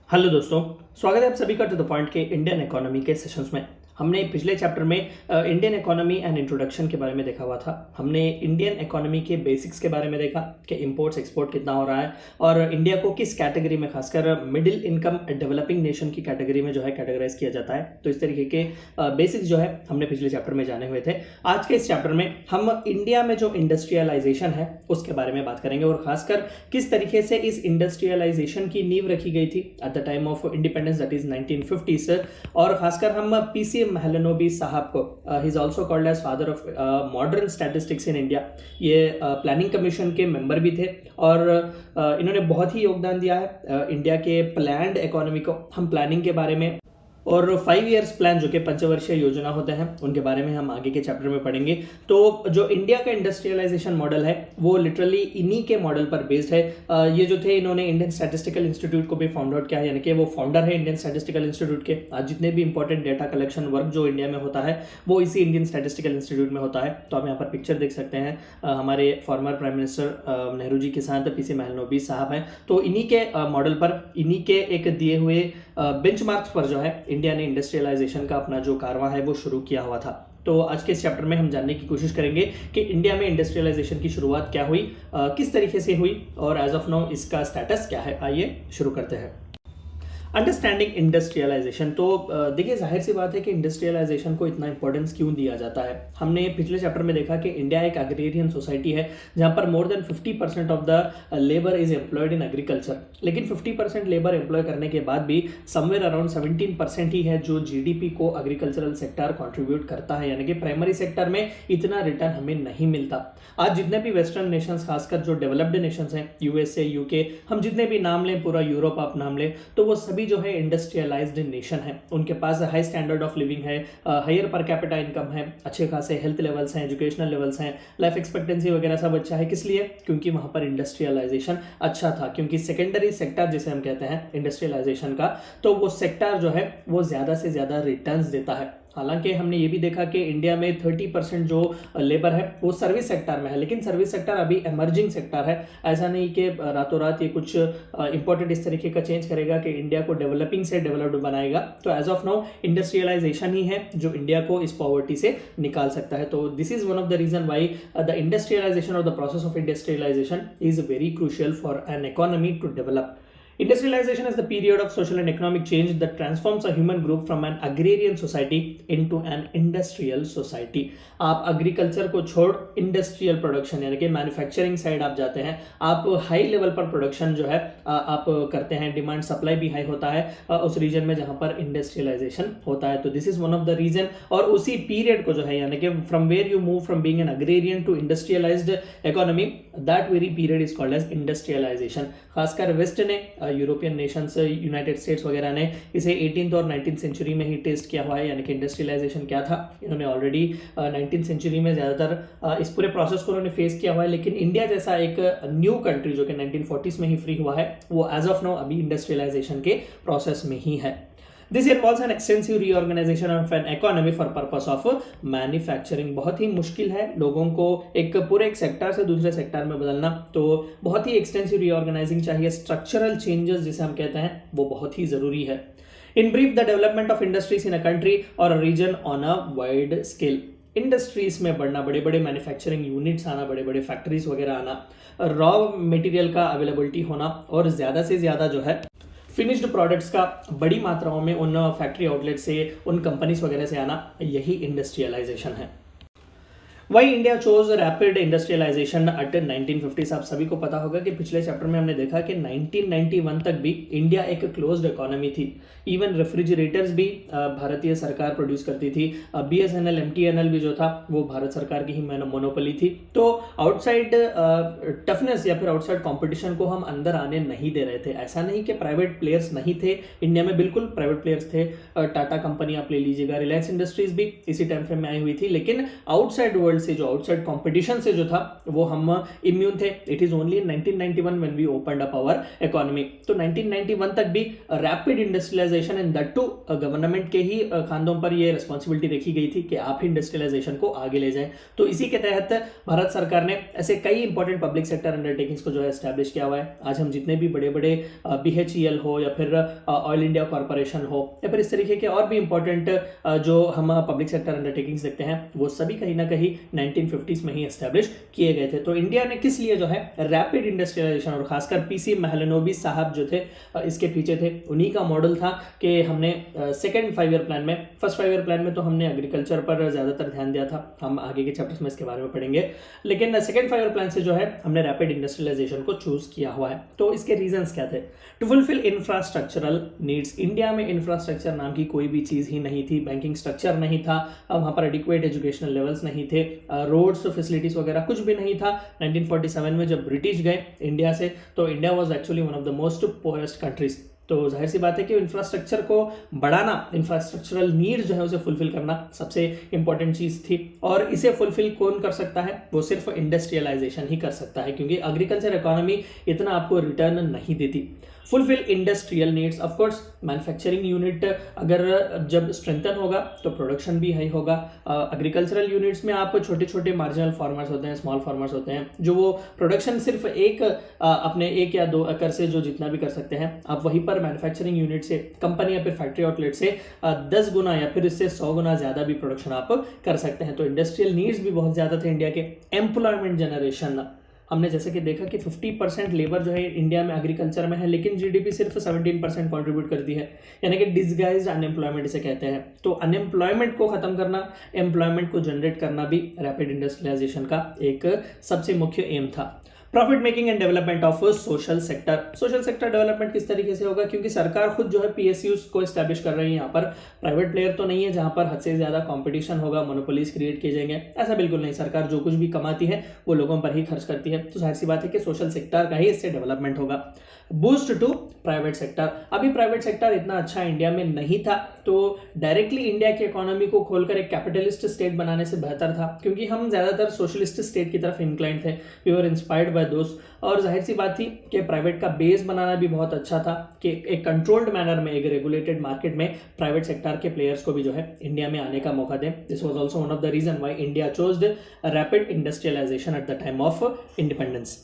Hello दोस्तों, स्वागत है आप सभी का टू द पॉइंट के इंडियन इकोनॉमी के सेशंस में। हमने पिछले चैप्टर में इंडियन इकोनॉमी एंड इंट्रोडक्शन के बारे में देखा हुआ था। हमने इंडियन इकोनॉमी के बेसिक्स के बारे में देखा कि इंपोर्ट्स एक्सपोर्ट कितना हो रहा है और इंडिया को किस कैटेगरी में, खासकर मिडिल इनकम डेवलपिंग नेशन की कैटेगरी में जो है कैटेगराइज किया जाता है। तो इस तरीके के बेसिक्स जो है हमने पिछले चैप्टर में जाने हुए थे। आज के इस चैप्टर में हम इंडिया में जो इंडस्ट्रियलाइजेशन है उसके बारे में बात करेंगे और खासकर किस तरीके से इस इंडस्ट्रियलाइजेशन की नींव रखी गई थी at the time of independence, that is 1950s। और खासकर हम पीसी महलनोबी साहब को, he is also called as father of modern statistics in India, ये प्लानिंग कमीशन के मेंबर भी थे और इन्होंने बहुत ही योगदान दिया है इंडिया के प्लान्ड इकोनॉमी को। हम प्लानिंग के बारे में और 5 ईयर्स प्लान जो कि पंचवर्षीय योजना होते हैं उनके बारे में हम आगे के चैप्टर में पढ़ेंगे। तो जो इंडिया का इंडस्ट्रियलाइजेशन मॉडल है वो लिटरली इन्हीं के मॉडल पर बेस्ड है। ये जो थे इन्होंने इंडियन स्टैटिस्टिकल इंस्टीट्यूट को भी फाउंड आउट किया है, यानी कि वो फाउंडर है इंडियन स्टैटिस्टिकल इंस्टीट्यूट के। आज जितने भी इंपॉर्टेंट डेटा कलेक्शन वर्क जो इंडिया में होता है वो इसी इंडियन स्टैटिस्टिकल इंस्टीट्यूट में होता है। तो आप यहाँ पर पिक्चर देख सकते हैं, हमारे former prime minister Nehru ji के साथ पीसी महलनोबी साहब हैं। तो इन्हीं के मॉडल पर, इन्हीं के एक दिए हुए बेंचमार्क्स पर जो है इंडिया ने इंडस्ट्रियलाइजेशन का अपना जो कारवां है वो शुरू किया हुआ था। तो आज के इस चैप्टर में हम जानने की कोशिश करेंगे कि इंडिया में इंडस्ट्रियलाइजेशन की शुरुआत क्या हुई, किस तरीके से हुई और एज ऑफ नाउ इसका स्टेटस क्या है। आइए शुरू करते हैं। Understanding industrialization. तो देखिए, जाहिर सी बात है कि इंडस्ट्रियलाइजेशन को इतना इंपॉर्टेंस क्यों दिया जाता है। हमने पिछले चैप्टर में देखा कि इंडिया एक एग्रेरियन सोसाइटी है जहां पर more than 50% of the labour is employed in agriculture. लेकिन 50% लेबर एम्प्लॉय करने के बाद भी समवेयर अराउंड 17% ही है जो जीडीपी को एग्रीकल्चरल सेक्टर कंट्रीब्यूट करता है, यानी कि प्राइमरी सेक्टर में इतना रिटर्न हमें नहीं मिलता। आज जितने भी वेस्टर्न नेशंस, खासकर जो डेवलप्ड नेशंस हैं, यूएसए, यूके, हम जितने भी नाम लें, पूरा यूरोप आप नाम लें, तो वो सभी जो है इंडस्ट्रियलाइज्ड नेशन है। उनके पास हाई स्टैंडर्ड ऑफ लिविंग है, हायर पर कैपिटा इनकम है, अच्छे खासे हेल्थ लेवल्स हैं, एजुकेशनल लेवल्स हैं, लाइफ एक्सपेक्टेंसी वगैरह सब अच्छा है। किस लिए? क्योंकि वहां पर इंडस्ट्रियलाइजेशन अच्छा था। क्योंकि सेकेंडरी सेक्टर जिसे हम कहते हैं इंडस्ट्रियलाइजेशन का, तो वो सेक्टर जो है वो ज्यादा से ज्यादा रिटर्न्स देता है। हालांकि हमने ये भी देखा कि इंडिया में 30% जो लेबर है वो सर्विस सेक्टर में है, लेकिन सर्विस सेक्टर अभी एमर्जिंग सेक्टर है। ऐसा नहीं कि रातों रात ये कुछ इंपॉर्टेंट इस तरीके का चेंज करेगा कि इंडिया को डेवलपिंग से डेवलप्ड बनाएगा। तो एज ऑफ नाउ इंडस्ट्रियलाइजेशन ही है जो इंडिया को इस पॉवर्टी से निकाल सकता है। तो this is one of the reason why the industrialization और the process of industrialization is very crucial for an economy to develop. Industrialization is the period of social and economic change that transforms a human group from an agrarian society into an industrial society. आप agriculture को छोड़ industrial production यानी कि manufacturing side आप जाते हैं, आप high level पर प्रोडक्शन जो है आप करते हैं, डिमांड सप्लाई भी हाई होता है उस रीजन में जहां पर इंडस्ट्रियलाइजेशन होता है। तो this is one of the reason. और उसी पीरियड को जो है, यानी कि from where you move from being an agrarian to industrialised economy, that very period is called as industrialisation. खासकर वेस्ट ने, यूरोपियन नेशंस, यूनाइटेड स्टेट्स वगैरह ने इसे 18th और 19th सेंचुरी में ही टेस्ट किया हुआ है। यानी कि इंडस्ट्रियलाइजेशन क्या था, इन्होंने ऑलरेडी 19th सेंचुरी में ज़्यादातर इस पूरे प्रोसेस को उन्होंने फेस किया हुआ है। लेकिन इंडिया जैसा एक न्यू कंट्री जो कि 1940s में ही फ्री हुआ है, वो एज ऑफ नाउ अभी इंडस्ट्रियलाइजेशन के प्रोसेस में ही है। This involves an extensive reorganization of an economy for purpose of manufacturing। बहुत ही मुश्किल है लोगों को एक पूरे एक सेक्टर से दूसरे सेक्टर में बदलना, तो बहुत ही एक्सटेंसिव रीऑर्गेनाइजिंग चाहिए। स्ट्रक्चरल चेंजेस जिसे हम कहते हैं वो बहुत ही जरूरी है। In brief, the development of industries in a country और a region on a wide scale. Industries में बढ़ना, बड़े बड़े मैन्युफैक्चरिंग यूनिट्स आना, बड़े बड़े फैक्ट्रीज वगैरह आना, रॉ मटेरियल का अवेलेबिलिटी होना और ज़्यादा से ज़्यादा जो है फिनिश्ड प्रोडक्ट्स का बड़ी मात्राओं में उन फैक्ट्री आउटलेट से, उन कंपनीज वगैरह से आना, यही इंडस्ट्रियलाइजेशन है। Why India chose rapid industrialization at 1950s। आप सभी को पता होगा कि पिछले चैप्टर में हमने देखा कि 1991 तक भी इंडिया एक क्लोज्ड इकोनॉमी थी। इवन रेफ्रिजरेटर्स भी भारतीय सरकार प्रोड्यूस करती थी। बीएसएनएल, एमटीएनएल भी जो था वो भारत सरकार की ही मोनोपोली थी। तो आउटसाइड टफनेस या फिर आउटसाइड कंपटीशन को हम अंदर आने नहीं दे रहे थे। ऐसा नहीं कि प्राइवेट प्लेयर्स नहीं थे इंडिया में, बिल्कुल प्राइवेट प्लेयर्स थे। टाटा कंपनी आप ले लीजिएगा, रिलायंस इंडस्ट्रीज भी इसी टाइम फ्रेम में आई हुई थी। लेकिन आउटसाइड वर्ल्ड वर्ल्ड से, जो आउटसाइड कंपटीशन से जो था वो हम इम्यून थे। It is only in 1991 when we opened up our economy. तो 1991 तक भी rapid industrialization and that too government के ही खानों पर ये रिस्पॉन्सिबिलिटी देखी गई थी कि आप ही इंडस्ट्रियलाइजेशन को आगे ले जाएं। तो इसी के तहत भारत सरकार ने ऐसे कई इंपॉर्टेंट पब्लिक सेक्टर अंडरटेकिंग्स को जो है एस्टैब्लिश किया हुआ है। आज हम जितने भी बड़े बड़े BHEL हो या फिर ऑयल इंडिया कॉर्पोरेशन हो या फिर इस तरीके के और भी इंपॉर्टेंट जो हम पब्लिक सेक्टर अंडरटेकिंग्स देखते हैं वो सभी कहीं ना कहीं 1950s में ही एस्टैब्लिश किए गए थे। तो इंडिया ने किस लिए जो है रैपिड इंडस्ट्रियलाइजेशन, और खासकर PC महलनोबिस साहब जो थे इसके पीछे थे, उन्हीं का मॉडल था कि हमने सेकेंड 5 ईयर प्लान में, फर्स्ट 5 ईयर प्लान में तो हमने एग्रीकल्चर पर ज़्यादातर ध्यान दिया था, हम आगे के चैप्टर्स में इसके बारे में पढ़ेंगे, लेकिन सेकेंड 5 ईयर प्लान से जो है हमने रैपिड इंडस्ट्रियलाइजेशन को चूज किया हुआ है। तो इसके रीजंस क्या थे? To fulfill infrastructural needs. India में इंफ्रास्ट्रक्चर नाम की कोई भी चीज़ ही नहीं थी, बैंकिंग स्ट्रक्चर नहीं था, वहाँ पर एडिक्वेट एजुकेशनल लेवल्स नहीं थे, रोड्स फैसिलिटीज़ वगैरह कुछ भी नहीं था। 1947 में जब ब्रिटिश गए इंडिया से तो India was actually one of the most forest countries. तो जाहिर सी बात है कि इंफ्रास्ट्रक्चर को बढ़ाना, इंफ्रास्ट्रक्चरल नीड्स जो है उसे फुलफिल करना सबसे इंपॉर्टेंट चीज़ थी, और इसे फुलफिल कौन कर सकता है? वो सिर्फ इंडस्ट्रियलाइजेशन ही कर सकता है, क्योंकि एग्रीकल्चर इकोनॉमी इतना आपको रिटर्न नहीं देती। Fulfil industrial needs, of course manufacturing unit अगर जब स्ट्रेंथन होगा तो प्रोडक्शन भी हाई होगा। एग्रीकल्चरल यूनिट्स में आप छोटे छोटे मार्जिनल फार्मर्स होते हैं, स्मॉल फार्मर्स होते हैं, जो वो प्रोडक्शन सिर्फ अपने 1 या 2 एकड़ से जो जितना भी कर सकते हैं, आप वहीं पर मैन्युफैक्चरिंग यूनिट से, कंपनी या फिर फैक्ट्री आउटलेट से 10 गुना या फिर इससे 100 गुना ज़्यादा भी प्रोडक्शन आप कर सकते हैं। तो इंडस्ट्रियल नीड्स भी बहुत ज़्यादा थे इंडिया के। एम्प्लॉयमेंट जनरेशन, हमने जैसे कि देखा कि 50% लेबर जो है इंडिया में एग्रीकल्चर में है, लेकिन GDP सिर्फ 17% कंट्रीब्यूट करती है, यानी कि डिसगाइज्ड अनएम्प्लॉयमेंट इसे कहते हैं। तो अनएम्प्लॉयमेंट को खत्म करना, एम्प्लॉयमेंट को जनरेट करना भी रैपिड इंडस्ट्रियलाइजेशन का एक सबसे मुख्य एम था। Profit making and development of social sector. Social sector development किस तरीके से होगा? क्योंकि सरकार खुद जो है PSUs को एस्टैब्लिश कर रही है, यहाँ पर प्राइवेट प्लेयर तो नहीं है जहाँ पर हद से ज़्यादा कंपटीशन होगा, मोनोपोलीज क्रिएट किए जाएंगे, ऐसा बिल्कुल नहीं। सरकार जो कुछ भी कमाती है वो लोगों पर ही खर्च करती है, तो जाहिर सी बात है कि सोशल सेक्टर का ही इससे डेवलपमेंट होगा। बूस्ट टू प्राइवेट सेक्टर, अभी प्राइवेट सेक्टर इतना अच्छा इंडिया में नहीं था, तो डायरेक्टली इंडिया की इकोनॉमी को खोलकर एक कैपिटलिस्ट स्टेट बनाने से बेहतर था, क्योंकि हम ज़्यादातर सोशलिस्ट स्टेट की तरफ इंक्लाइंड थे, वी वर इंस्पायर्ड बाय दोस्त। और जाहिर सी बात थी कि प्राइवेट का बेस बनाना भी बहुत अच्छा था कि एक कंट्रोल्ड मैनर में, एक रेगुलेटेड मार्केट में प्राइवेट सेक्टर के प्लेयर्स को भी जो है इंडिया में आने का मौका दें। This was also one of the reason why India chose rapid industrialization at the time of independence.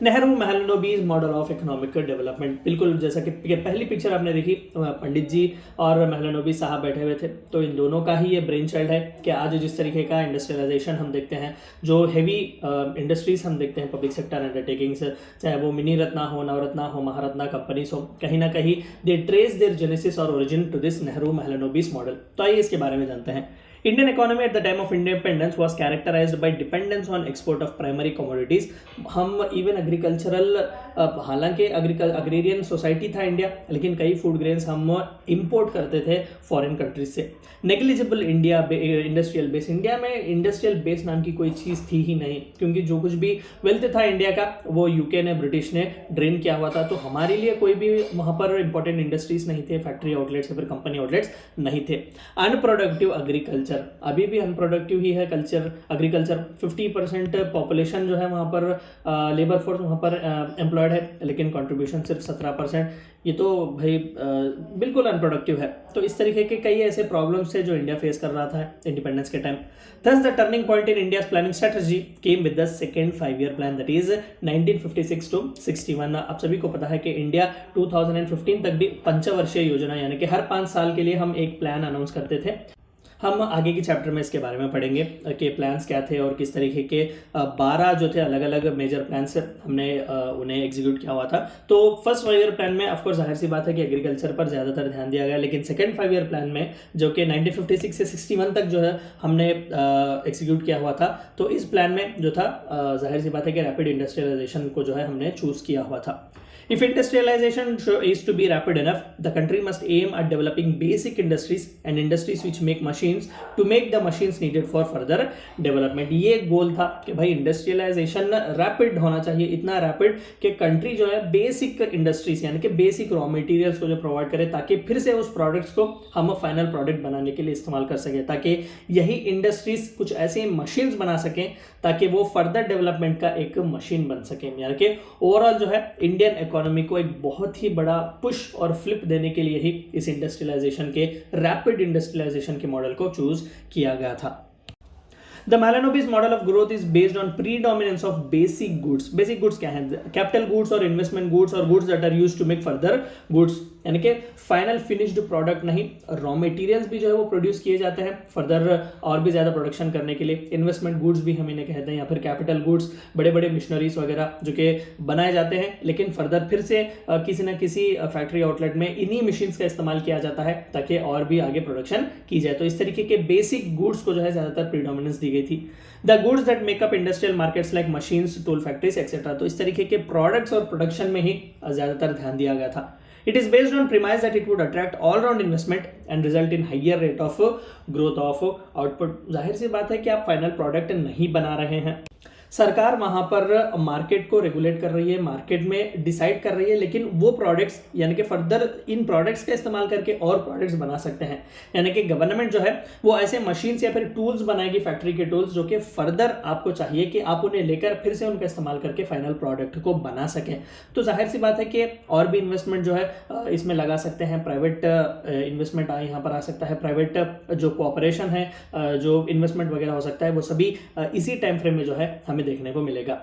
Nehru Mahalanobis model of economic development, बिल्कुल जैसा कि पहली पिक्चर आपने देखी, पंडित जी और महलनोबिस साहब बैठे हुए थे, तो इन दोनों का ही ये ब्रेन चाइल्ड है कि आज जिस तरीके का इंडस्ट्रियलाइजेशन हम देखते हैं, जो हेवी इंडस्ट्रीज हम देखते हैं, पब्लिक सेक्टर अंडरटेकिंग्स, चाहे वो मिनी रत्ना हो, नवरत्ना हो, महारत्ना कंपनीज हो, कहीं ना कहीं दे ट्रेस देयर जेनेसिस और origin to this Nehru Mahalanobis model. तो आइए इसके बारे में जानते हैं। Indian economy at the time of independence was characterized by dependence on export of primary commodities. हम इवन एग्रीकल्चरल, हालांकि अग्रेरियन सोसाइटी था इंडिया, लेकिन कई फूड ग्रेन्स हम इंपोर्ट करते थे फॉरेन कंट्रीज से। Negligible India industrial base, India में इंडस्ट्रियल बेस नाम की कोई चीज़ थी ही नहीं, क्योंकि जो कुछ भी वेल्थ था इंडिया का वो यूके ने, ब्रिटिश ने ड्रेन किया हुआ था, तो हमारे लिए कोई भी वहाँ पर इंपॉर्टेंट इंडस्ट्रीज नहीं थे, फैक्ट्री आउटलेट्स या फिर कंपनी आउटलेट्स नहीं थे। अनप्रोडक्टिव एग्रीकल्चर, अभी भी अनप्रोडक्टिव ही है एग्रीकल्चर। 50% पॉपुलेशन जो है वहाँ पर लेबर फोर्स वहाँ पर एम्प्लॉयड है, लेकिन कंट्रीब्यूशन सिर्फ 17%। ये तो भाई बिल्कुल अनप्रोडक्टिव है। तो इस तरीके के कई ऐसे प्रॉब्लम्स थे जो इंडिया फेस कर रहा था इंडिपेंडेंस के time. Thus the turning point in India's planning strategy came with the second 5-year plan, that is 1956 to 61। आप सभी को पता है कि इंडिया 2015 तक भी पंचवर्षीय योजना, यानी कि हर 5 साल के लिए हम एक प्लान अनाउंस करते थे। हम आगे के चैप्टर में इसके बारे में पढ़ेंगे कि प्लान्स क्या थे और किस तरीके के 12 जो थे अलग अलग मेजर प्लान्स हमने उन्हें एग्जीक्यूट किया हुआ था। तो फर्स्ट 5 ईयर प्लान में ऑफकोर्स जाहिर सी बात है कि एग्रीकल्चर पर ज़्यादातर ध्यान दिया गया, लेकिन सेकेंड 5 ईयर प्लान में जो कि 1956 से 61 तक जो है हमने एग्जीक्यूट किया हुआ था, तो इस प्लान में जो था जाहिर सी बात है कि रैपिड इंडस्ट्रियलाइजेशन को जो है हमने चूज़ किया हुआ था। If industrialization is to be rapid enough, the country must aim at developing basic industries and industries which make machines to make the machines needed for further development. ये एक गोल था कि भाई इंडस्ट्रियलाइजेशन रैपिड होना चाहिए, इतना रैपिड कि country जो है बेसिक इंडस्ट्रीज यानी कि बेसिक रॉ मटेरियल्स को जो प्रोवाइड करे ताकि फिर से उस प्रोडक्ट्स को हम फाइनल प्रोडक्ट बनाने के लिए इस्तेमाल कर सके, ताकि यही इंडस्ट्रीज कुछ ऐसे मशीन्स बना सकें ताकि वो फर्दर डेवलपमेंट का एक मशीन बन सके। यानी कि ओवरऑल जो है इंडियन इकोनॉमी को एक बहुत ही बड़ा पुश और फ्लिप देने के लिए ही इस इंडस्ट्रियलाइजेशन के रैपिड इंडस्ट्रियलाइजेशन के मॉडल को चूज किया गया था। The Mahalanobis model of growth is based on predominance of basic goods. Basic goods क्या हैं? Capital goods और investment goods और goods that are used to make further goods. यानी कि फाइनल फिनिश्ड प्रोडक्ट नहीं, रॉ मटेरियल्स भी जो है वो प्रोड्यूस किए जाते हैं फर्दर और भी ज़्यादा प्रोडक्शन करने के लिए। इन्वेस्टमेंट गुड्स भी हम इन्हें कहते हैं, या फिर कैपिटल गुड्स, बड़े बड़े मिशनरीज वगैरह जो कि बनाए जाते हैं लेकिन फर्दर फिर से किसी न किसी फैक्ट्री आउटलेट में इन्हीं मशीन्स का इस्तेमाल किया जाता है ताकि और भी आगे प्रोडक्शन की जाए। तो इस तरीके के बेसिक गुड्स को जो है ज़्यादातर प्रीडोमिनेंस दी गई थी। The goods that makeup industrial markets like machines, tool factories etcetera. तो इस तरीके के प्रोडक्ट्स और प्रोडक्शन में ही ज़्यादातर ध्यान दिया गया था। It is based on premise that it would attract all-round investment and result in higher rate of growth of output. जाहिर सी बात है कि आप फाइनल प्रोडक्ट नहीं बना रहे हैं, सरकार वहां पर मार्केट को रेगुलेट कर रही है, मार्केट में डिसाइड कर रही है, लेकिन वो प्रोडक्ट्स यानी कि फर्दर इन प्रोडक्ट्स का इस्तेमाल करके और प्रोडक्ट्स बना सकते हैं। यानी कि गवर्नमेंट जो है वो ऐसे मशीन्स या फिर टूल्स बनाएगी, फैक्ट्री के टूल्स, जो कि फर्दर आपको चाहिए कि आप उन्हें लेकर फिर से उनका इस्तेमाल करके फाइनल प्रोडक्ट को बना सकें। तो जाहिर सी बात है कि और भी इन्वेस्टमेंट जो है इसमें लगा सकते हैं, प्राइवेट इन्वेस्टमेंट यहाँ पर आ सकता है, प्राइवेट जो कोऑपरेशन है, जो इन्वेस्टमेंट वगैरह हो सकता है, वो सभी इसी टाइम फ्रेम में जो है हमें देखने को मिलेगा।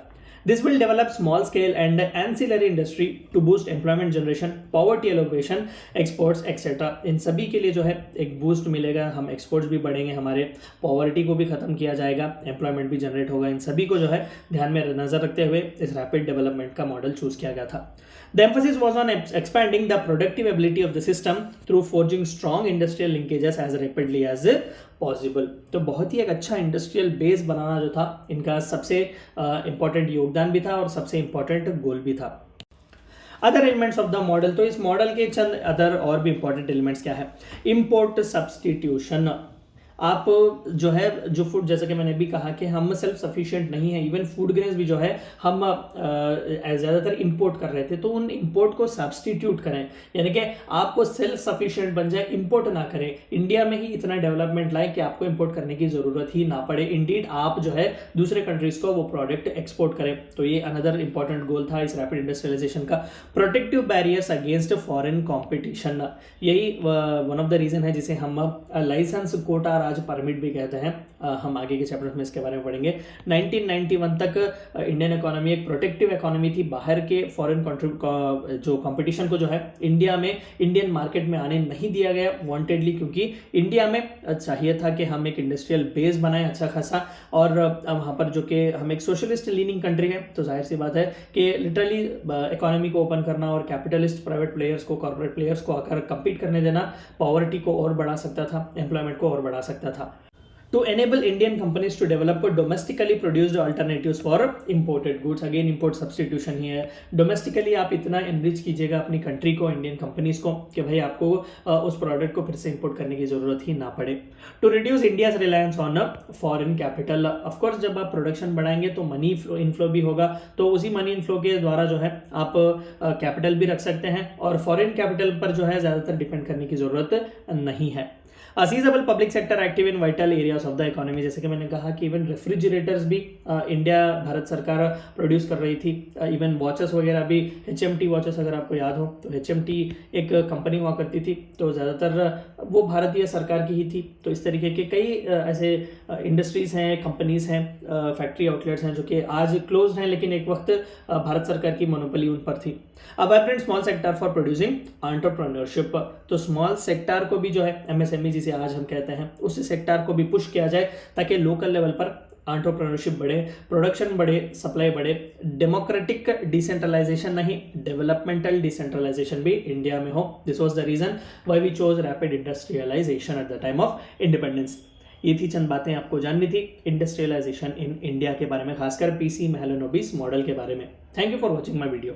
This will develop small scale and ancillary industry to boost employment generation, poverty alleviation, exports etc. इन सभी के लिए जो है एक बूस्ट मिलेगा, हम एक्सपोर्ट्स भी बढ़ेंगे, हमारे पॉवर्टी को भी खत्म किया जाएगा, एम्प्लॉयमेंट भी जनरेट होगा। इन सभी को जो है ध्यान में नजर रखते हुए इस रैपिड डेवलपमेंट का मॉडल चूज किया गया था। The emphasis was on expanding the productive ability of the system through forging strong industrial linkages as rapidly as possible. तो बहुत ही एक अच्छा इंडस्ट्रियल बेस बनाना जो था इनका सबसे इंपॉर्टेंट योगदान भी था और सबसे इंपॉर्टेंट गोल भी था। Other elements of the model, तो इस मॉडल के चंद अदर और भी इंपॉर्टेंट एलिमेंट्स क्या है? Import substitution. आप जो है जो फूड, जैसे कि मैंने भी कहा कि हम सेल्फ सफिशिएंट नहीं है, इवन फूड ग्रेन्स भी जो है हम ज़्यादातर इंपोर्ट कर रहे थे, तो उन इंपोर्ट को सब्सटीट्यूट करें, यानी कि आपको सेल्फ सफिशिएंट बन जाए, इंपोर्ट ना करें, इंडिया में ही इतना डेवलपमेंट लाए कि आपको इंपोर्ट करने की ज़रूरत ही ना पड़े, इंडीड आप जो है दूसरे कंट्रीज को वो प्रोडक्ट एक्सपोर्ट करें। तो ये अनदर इंपॉर्टेंट गोल था इस रैपिड इंडस्ट्रियलाइजेशन का। Protective barriers against foreign competition, यही वन ऑफ द रीजन है जिसे हम लाइसेंस कोटा आज परमिट भी कहते हैं। हम आगे के चैप्टर्स में इसके बारे में पढ़ेंगे। 1991 तक इंडियन इकोनॉमी एक प्रोटेक्टिव इकोनॉमी थी, बाहर के फॉरेन जो कंपटीशन को जो है इंडिया में, इंडियन मार्केट में आने नहीं दिया गया वांटेडली, क्योंकि इंडिया में चाहिए था कि हम एक इंडस्ट्रियल बेस बनाएं अच्छा खासा, और वहाँ पर जो कि हम एक सोशलिस्ट लीनिंग कंट्री है, तो जाहिर सी बात है कि लिटरली इकोनॉमी को ओपन करना और कैपिटलिस्ट प्राइवेट प्लेयर्स को, कॉर्पोरेट प्लेयर्स को आकर कम्पीट करने देना पॉवर्टी को और बढ़ा सकता था, एम्प्लॉयमेंट को और बढ़ा सकता था। To enable Indian companies to develop domestically produced alternatives for imported goods, again import substitution ही है। डोमेस्टिकली आप इतना एनरिच कीजिएगा अपनी कंट्री को, इंडियन कंपनीज को, कि भाई आपको उस प्रोडक्ट को फिर से इंपोर्ट करने की जरूरत ही ना पड़े। To reduce India's reliance on foreign capital, of course जब आप प्रोडक्शन बढ़ाएंगे तो मनी इनफ्लो भी होगा, तो उसी मनी इनफ्लो के द्वारा जो है आप कैपिटल भी रख सकते हैं और फॉरेन कैपिटल पर जो है ज़्यादातर डिपेंड करने की ज़रूरत नहीं है। Sizeable public sector active in vital areas of the economy, जैसे कि मैंने कहा कि इवन रेफ्रिजरेटर्स भी इंडिया, भारत सरकार प्रोड्यूस कर रही थी, इवन वॉचेस वगैरह भी, HMT वॉचेस अगर आपको याद हो तो HMT एक कंपनी हुआ करती थी, तो ज़्यादातर वो भारतीय सरकार की ही थी। तो इस तरीके के कई ऐसे इंडस्ट्रीज़ हैं, कंपनीज़ हैं, फैक्ट्री आउटलेट्स हैं जो कि आज क्लोज हैं, लेकिन एक वक्त भारत सरकार की मोनोपोली उन पर थी। अ vibrant small sector for producing entrepreneurship, तो स्मॉल सेक्टर को भी जो है MSME जिसे आज हम कहते हैं, उस सेक्टर को भी पुश किया जाए ताकि लोकल लेवल पर एंटरप्रेन्योरशिप बढ़े, प्रोडक्शन बढ़े, सप्लाई बढ़े। डेमोक्रेटिक डिसेंट्रलाइजेशन नहीं, डेवलपमेंटल डिसेंट्रलाइजेशन भी इंडिया में हो। This was the reason why we chose rapid industrialization at the time of independence. ये थी चंद बातें आपको जाननी थी इंडस्ट्रियलाइजेशन इन इंडिया के बारे में, खासकर PC महलनोबिस मॉडल के बारे में। Thank you for watching my video.